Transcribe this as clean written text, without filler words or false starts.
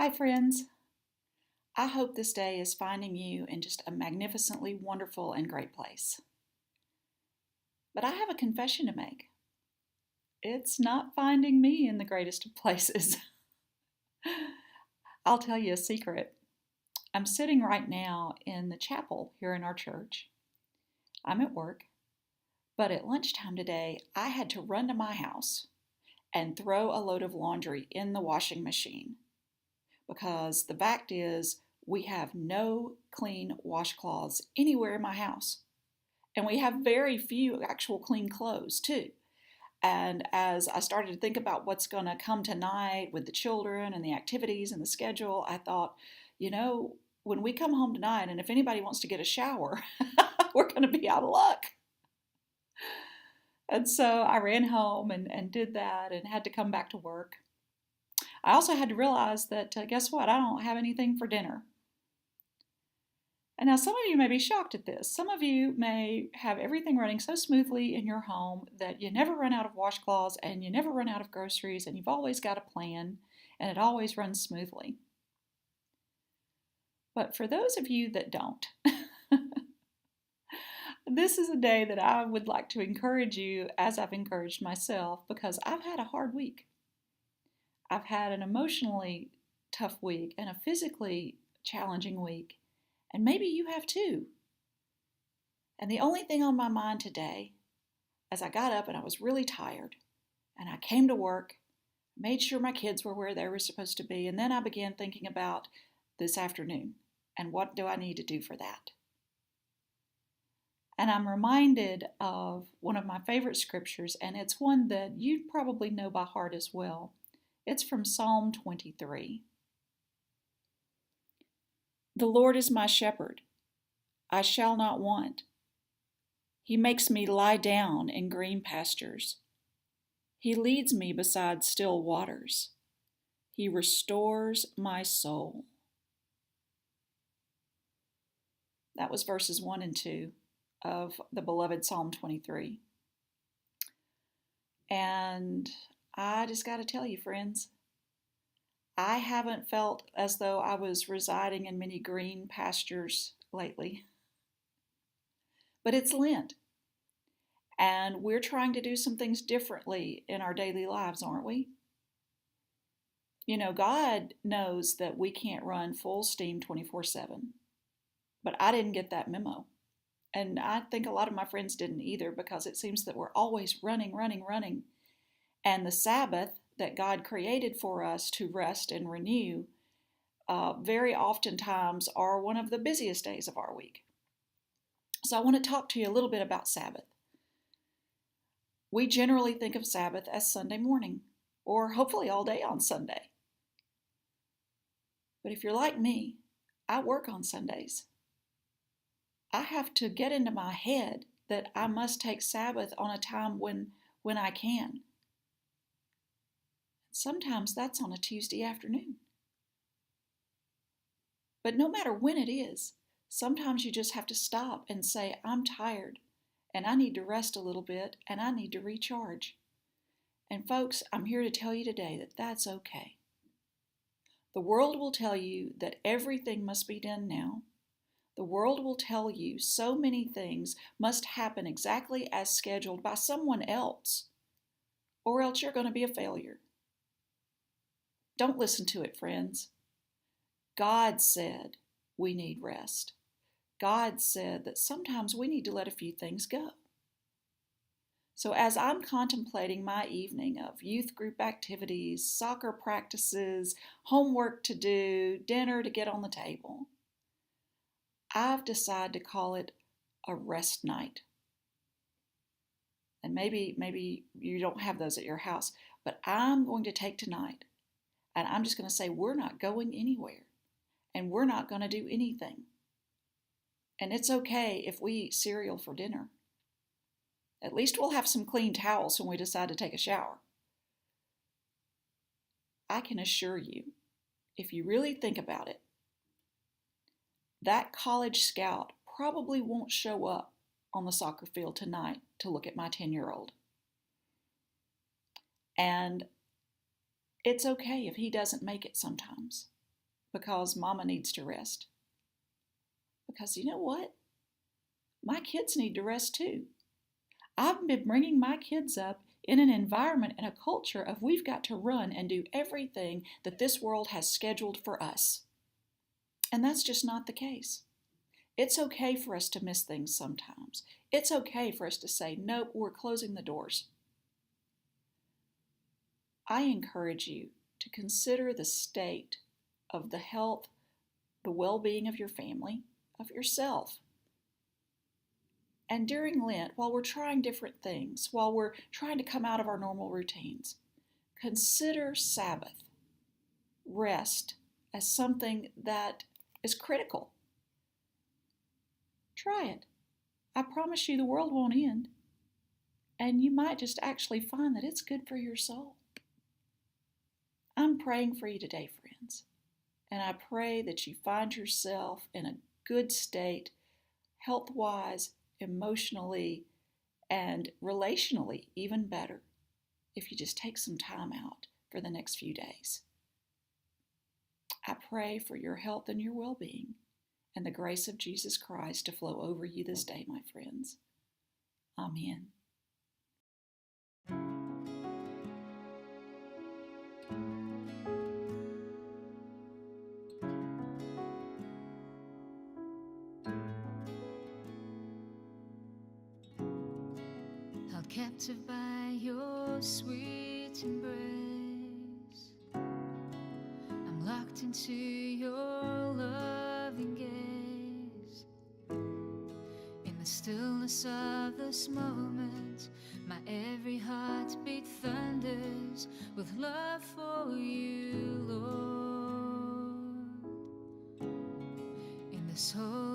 Hi, friends. I hope this day is finding you in just a magnificently wonderful and great place. But I have a confession to make. It's not finding me in the greatest of places. I'll tell you a secret. I'm sitting right now in the chapel here in our church. I'm at work, but at lunchtime today, I had to run to my house and throw a load of laundry in the washing machine because the fact is, we have no clean washcloths anywhere in my house. And we have very few actual clean clothes, too. And as I started to think about what's going to come tonight with the children and the activities and the schedule, I thought, when we come home tonight, and if anybody wants to get a shower, we're going to be out of luck. And so I ran home and did that and had to come back to work. I also had to realize that, guess what? I don't have anything for dinner. And now some of you may be shocked at this. Some of you may have everything running so smoothly in your home that you never run out of washcloths and you never run out of groceries and you've always got a plan and it always runs smoothly. But for those of you that don't, this is a day that I would like to encourage you as I've encouraged myself because I've had a hard week. I've had an emotionally tough week and a physically challenging week. And maybe you have too. And the only thing on my mind today, as I got up and I was really tired, and I came to work, made sure my kids were where they were supposed to be, and then I began thinking about this afternoon and what do I need to do for that. And I'm reminded of one of my favorite scriptures, and it's one that you probably know by heart as well. It's from Psalm 23. The Lord is my shepherd. I shall not want. He makes me lie down in green pastures. He leads me beside still waters. He restores my soul. That was verses 1 and 2 of the beloved Psalm 23. And I just got to tell you, friends, I haven't felt as though I was residing in many green pastures lately. But it's Lent. And we're trying to do some things differently in our daily lives, aren't we? God knows that we can't run full steam 24/7. But I didn't get that memo. And I think a lot of my friends didn't either because it seems that we're always running, running, running. And the Sabbath that God created for us to rest and renew very oftentimes are one of the busiest days of our week. So I want to talk to you a little bit about Sabbath. We generally think of Sabbath as Sunday morning, or hopefully all day on Sunday. But if you're like me, I work on Sundays. I have to get into my head that I must take Sabbath on a time when I can. Sometimes that's on a Tuesday afternoon. But no matter when it is, sometimes you just have to stop and say, I'm tired and I need to rest a little bit and I need to recharge. And folks, I'm here to tell you today that that's okay. The world will tell you that everything must be done now. The world will tell you so many things must happen exactly as scheduled by someone else, or else you're going to be a failure. Don't listen to it, friends. God said we need rest. God said that sometimes we need to let a few things go. So as I'm contemplating my evening of youth group activities, soccer practices, homework to do, dinner to get on the table, I've decided to call it a rest night. And maybe you don't have those at your house, but I'm going to take tonight and I'm just going to say we're not going anywhere and we're not going to do anything. And it's okay if we eat cereal for dinner. At least we'll have some clean towels when we decide to take a shower. I can assure you, if you really think about it, that college scout probably won't show up on the soccer field tonight to look at my 10-year-old. And it's okay if he doesn't make it sometimes. because mama needs to rest. Because you know what? My kids need to rest too. I've been bringing my kids up in an environment and a culture of we've got to run and do everything that this world has scheduled for us. And that's just not the case. It's okay for us to miss things sometimes. It's okay for us to say, nope, we're closing the doors. I encourage you to consider the state of the health, the well-being of your family, of yourself. And during Lent, while we're trying different things, while we're trying to come out of our normal routines, consider Sabbath, rest, as something that is critical. Try it. I promise you the world won't end. And you might just actually find that it's good for your soul. I'm praying for you today, friends. And I pray that you find yourself in a good state, health-wise, emotionally, and relationally even better if you just take some time out for the next few days. I pray for your health and your well-being and the grace of Jesus Christ to flow over you this day, my friends. Amen. Held captive by your sweet embrace, I'm locked into your loving gaze. In the stillness of this moment, my every heartbeat thunders with love for you, Lord. In this whole